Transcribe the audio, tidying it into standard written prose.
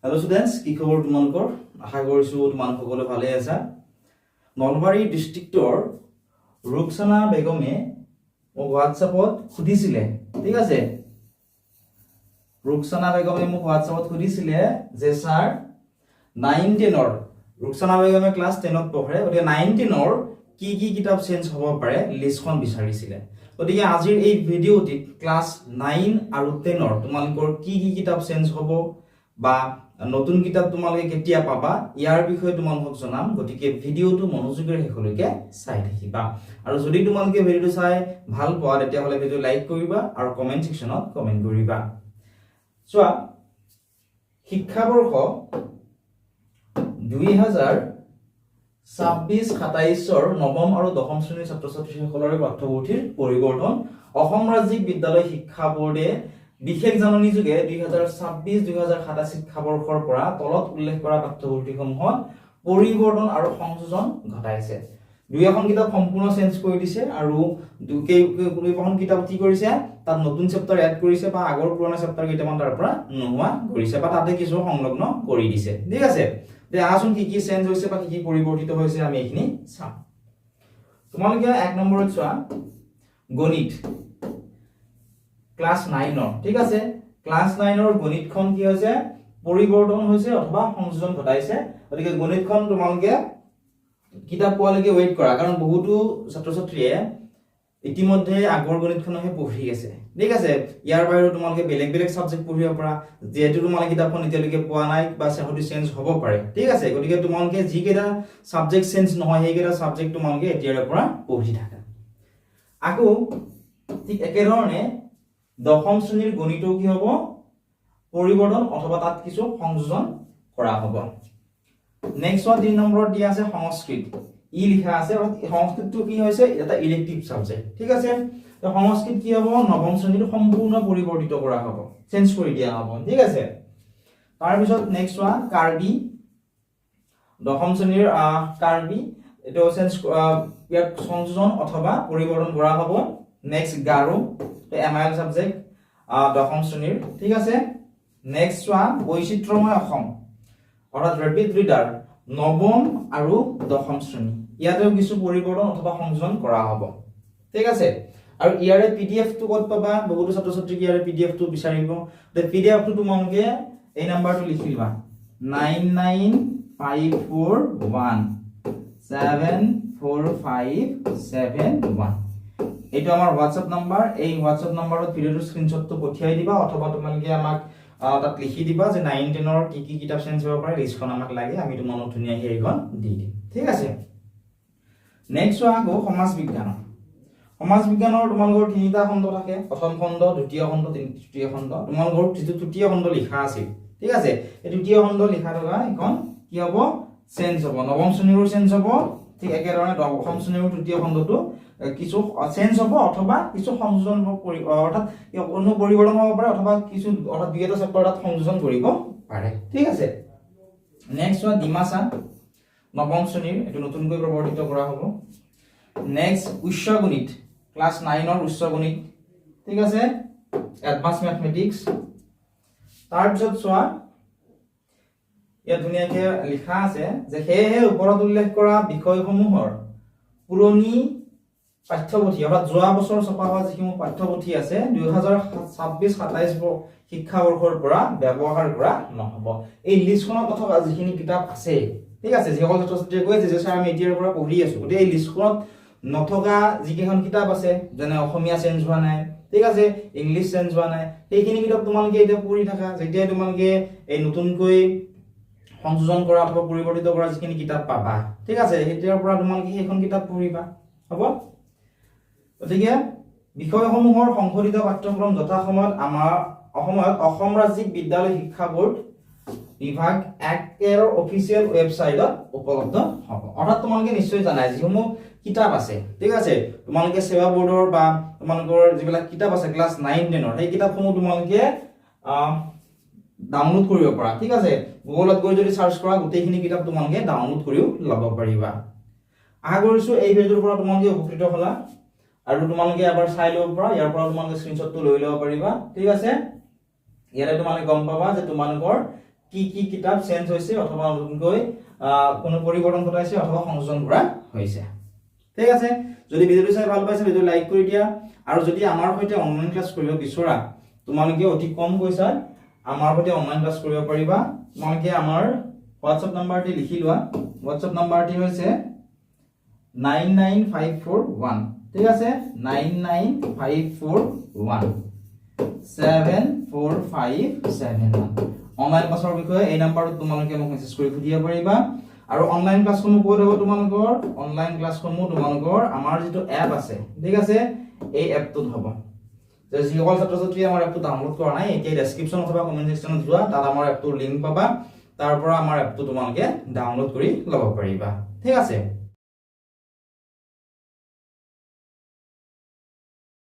Hello students, কি খবৰ তোমালোকৰ? আশা কৰিছো তোমালোক সকলো ভালে আছা। নলবাৰী ডিস্ট্ৰিক্টৰ ৰুকসানা বেগমে মোক হোৱাটছআপত সুধিছিলে, ঠিক আছে? ৰুকসানা বেগমে মোক হোৱাটছআপত সুধিছিলে যে স্যাৰ 9-10ৰ ৰুকসানা বেগমে ক্লাছ 10ত পঢ়ে, গতিকে 9-10ৰ কি কিতাপ চেঞ্জ হ'ব পাৰে লিষ্টখন বিচাৰিছিলে। গতিকে আজিৰ এই ভিডিঅ'টিত ক্লাছ 9 আৰু 10ৰ তোমালোকৰ কি কিতাপ চেঞ্জ হ'ব বা নতুন কিতাপ তোমালোকে কেতিয়া পাবা ইয়াৰ বিষয়ে তোমালোকক জনাম। গতিকে ভিডিঅ'টো মনোযোগেৰে শেষলৈকে চাই থাকিবা, আৰু যদি তোমালোকে ভিডিঅ'টো চাই ভাল পোৱা তেতিয়াহ'লে ভিডিঅ' লাইক কৰিবা আৰু কমেন্ট সেকশনত কমেন্ট কৰিবা। চোৱা, শিক্ষাবৰ্ষ 2026-27ৰ নৱম আৰু দশম শ্ৰেণীৰ ছাত্ৰ-ছাত্ৰীসকলৰ পাঠ্যপুথিৰ পৰিৱৰ্তন অসম ৰাজ্যিক বিদ্যালয় শিক্ষা বোৰ্ডে বিশেষ জাননী যোগে 2026-2027 শিক্ষাবৰ্ষৰ পৰা তলত উল্লেখ কৰা পাঠ্যপুথিসমূহত পৰিৱৰ্তন আৰু সংযোজন ঘটাইছে। দুই এখন কিতাপ সম্পূৰ্ণ চেঞ্জ কৰি দিছে আৰু দুইখন কিতাপ কি কৰিছে, তাত নতুন চেপ্টাৰ এড কৰিছে বা আগৰ পুৰণা চেপ্টাৰ কেইটামান তাৰ পৰা নোহোৱা কৰিছে বা তাতে কিছু সংলগ্ন কৰি দিছে, ঠিক আছে? তে আচোন কি চেঞ্জ হৈছে বা কি পৰিৱৰ্তিত হৈছে আমি এইখিনি চাম। তোমালোকে 1 নম্বৰত চোৱা, গণিত ক্লাছ 9ৰ, ঠিক আছে? ক্লাছ 9ৰ গণিতখন কি হৈছে, পৰিৱৰ্তন হৈছে অথবা সংযোজন ঘটাইছে। গতিকে গণিতখন তোমালোকে কিতাপ পোৱালৈকে ওয়েট কৰা, কাৰণ বহুতো ছাত্ৰ-ছাত্ৰীয়ে ইতিমধ্যে আগৰ গণিতখনহে পঢ়ি আছে, ঠিক আছে? ইয়াৰ বাহিৰেও তোমালোকে বেলেগ সাবজেক্ট পঢ়িব পাৰা, যেহেতু তোমালোকে কিতাপখন এতিয়ালৈকে পোৱা নাই বা সেহতি চেঞ্জ হ'ব পাৰে, ঠিক আছে? গতিকে তোমালোকে যিকেইটা সাবজেক্ট চেঞ্জ নহয় সেইকেইটা সাবজেক্ট তোমালোকে এতিয়াৰ পৰা পঢ়ি থাকা। আকৌ ঠিক একেধৰণে দশম শ্ৰেণীৰ গণিতও কি হ'ব, পৰিৱৰ্তন অথবা তাত কিছু সংযোজন কৰা হ'ব। নেক্সট 3 নম্বৰত দিয়া আছে সংস্কৃত। ই লিখা আছে সংস্কৃতটো কি হৈছে, এটা ইলেক্টিভ সাবজেক্ট, ঠিক আছে? তো সংস্কৃত কি হ'ব, নৱম শ্ৰেণীৰ সম্পূৰ্ণ পৰিৱৰ্তিত কৰা হ'ব, চেঞ্জ কৰি দিয়া হ'ব, ঠিক আছে? তাৰ পিছত নেক্সট ওয়ান কাৰ্বি, দশম শ্ৰেণীৰ কাৰ্বি, এটো চেঞ্জ ইয়াত সংযোজন অথবা পৰিৱৰ্তন কৰা হ'ব। নেক্সট গাৰো, তো এমআইএল সাবজেক্ট দশম শ্ৰেণীৰ, ঠিক আছে? নেক্সট ওয়ান বৈচিত্ৰময় অসম, অৰ্থাৎ ৰেপিড ৰিডাৰ, নৱম আৰু দশম শ্ৰেণী, ইয়াতেও কিছু পৰিৱৰ্তন অথবা সংযোজন কৰা হ'ব, ঠিক আছে? আৰু ইয়াৰে পিডিএফ টো ক'ত পাবা, বহুতো ছাত্ৰ-ছাত্ৰীক ইয়াৰে পিডিএফ টো বিচাৰিব। তে পিডিএফ টো তোমালোকে এই নাম্বাৰটো লিখি দিবা, 9954174571। এইটো আমাৰ হোৱাটসঅ্যাপ নাম্বাৰ। এই হোৱাটসঅ্যাপ নাম্বাৰত ভিডিওৰ স্ক্ৰিনশ্বটটো পঠিয়াই দিবা, অথবা তোমালোকে আমাক তাত লিখি দিবা যে 9-10ৰ কি কিতাপ চেঞ্জ হ'ব পাৰে, লিষ্টখন আমাক লাগে, আমি তোমালোকক ধুনীয়াকৈ এইখন দি দিম, ঠিক আছে? নেক্সট আকৌ সমাজ বিজ্ঞান। সমাজ বিজ্ঞানৰ তোমালোকৰ তিনিটা খণ্ড থাকে, প্ৰথম খণ্ড, দ্বিতীয় খণ্ড, তৃতীয় খণ্ড। তোমালোকৰ যিটো তৃতীয় খণ্ড লিখা আছিল, ঠিক আছে? এই তৃতীয় খণ্ড লিখা থকা এখন কি হ'ব, চেঞ্জ হ'ব, নৱম শ্ৰেণীৰো চেঞ্জ হ'ব। ঠিক একেধৰণে দশম শ্ৰেণীৰ তৃতীয় খণ্ডটো কিছু চেঞ্জ হ'ব অথবা কিছু সংযোজন অৰ্থাৎ কোনো পৰিৱৰ্তন হ'ব পাৰে অথবা কিছু অৰ্থাৎ দুই এটা চেপ্টাৰ তাত সংযোজন কৰিব পাৰে, ঠিক আছে? নেক্সট ওয়ান ডিমাসা, নৱম শ্ৰেণীৰ, এটো নতুনকৈ প্ৰৱৰ্তিত কৰা হ'ব। নেক্সট উচ্চ গণিত, ক্লাছ 9ৰ উচ্চ গণিত, ঠিক আছে? Advance mathematics. তাৰ পিছত চোৱা, ইয়াত ধুনীয়াকৈ লিখা আছে যে সেয়েহে ওপৰত উল্লেখ কৰা বিষয়সমূহৰ পুৰণি পাঠ্যপুথি অৰ্থাৎ যোৱা বছৰ ছপা হোৱা যিসমূহ পাঠ্যপুথি আছে 2026-27 শিক্ষাবৰ্ষৰ পৰা ব্যৱহাৰ কৰা নহ'ব। এই লিষ্টখনত থকা যিখিনি কিতাপ আছে, ঠিক আছে, যিসকল ছাত্ৰ-ছাত্ৰীয়ে কৈ আছে যে স্যাৰ আমি এতিয়াৰ পৰা পঢ়ি আছো, গতিকে এই লিষ্টখনত নথকা যিকেইখন কিতাপ আছে, যেনে অসমীয়া চেঞ্জ হোৱা নাই, ঠিক আছে, ইংলিছ চেঞ্জ হোৱা নাই, সেইখিনি কিতাপ তোমালোকে এতিয়া পঢ়ি থাকা। যেতিয়া তোমালোকে এই নতুনকৈ সংযোজন কৰা অথবা পৰিৱৰ্তিত কৰা যিখিনি কিতাপ পাবা, ঠিক আছে, তেতিয়াৰ পৰা তোমালোকে সেইখন কিতাপ পঢ়িবা, হ'ব? গতিকে বিষয়সমূহৰ সংশোধিত পাঠ্যক্ৰম যথাসময়ত আমাৰ অসম ৰাজ্যিক বিদ্যালয় শিক্ষা বোৰ্ড বিভাগ 1 অফিচিয়েল ৱেবছাইটত উপলব্ধ হ'ব। অৰ্থাৎ তোমালোকে নিশ্চয় জানাই যিসমূহ কিতাপ আছে, ঠিক আছে, তোমালোকে সেৱা বোৰ্ডৰ বা তোমালোকৰ যিবিলাক কিতাপ আছে ক্লাছ 9-10ৰ, সেই কিতাপসমূহ তোমালোকে ডাউনলোড কৰিব পাৰা, ঠিক আছে? গুগলত গৈ যদি সাৰ্চ কৰা গোটেইখিনি কিতাপ তোমালোকে ডাউনলোড কৰিও ল'ব পাৰিবা। আশা কৰিছো এই ভিডিঅ'টোৰ পৰা তোমালোকে উপকৃত হ'লা আৰু তোমালোকে এবাৰ চাই ল'ব পাৰা, ইয়াৰ পৰা তোমালোকে স্ক্ৰিনশ্বটটো লৈ ল'ব পাৰিবা, ঠিক আছে? ইয়াৰে তোমালোকে গম পাবা যে তোমালোকৰ কি কি কিতাপ চেঞ্জ হৈছে অথবা নতুনকৈ কোনো পৰিৱৰ্তন ঘটাইছে অথবা সংযোজন কৰা হৈছে ঠিক আছে যদি ভিডিওটো চাই ভাল পাইছে ভিডিও লাইক কৰি দিয়া আৰু যদি আমাৰ সৈতে অনলাইন ক্লাছ কৰিব বিচৰা তোমালোকে অতি কম পইচাত আমাৰ সৈতে অনলাইন ক্লাছ কৰিব পাৰিবা তোমালোকে আমাৰ WhatsApp নাম্বাৰটি লিখি লোৱা WhatsApp নাম্বাৰটি হৈছে 99541 ঠিক আছে 99541 74571 অনলাইন ক্লাছৰ বিষয়ে এই নাম্বাৰটো তোমালোকে মোক মেছেজ কৰি সুধিব পাৰিবা আৰু অনলাইন ক্লাছসমূহ ক'ত হ'ব তোমালোকৰ অনলাইন ক্লাছসমূহ তোমালোকৰ আমাৰ যেটো এপ আছে ঠিক আছে এই এপটোত হ'ব যে যিসকল ছাত্ৰ-ছাত্ৰী আমাৰ এপটো ডাউনলোড কৰা নাই এতিয়া ডেসক্ৰিপচন অথবা কমেন্ট সেকশনত যোৱা তাত আমাৰ এপটোৰ লিংক পাবা তাৰ পৰা আমাৰ এপটো তোমালোকে ডাউনলোড কৰি ল'ব পাৰিবা ঠিক আছে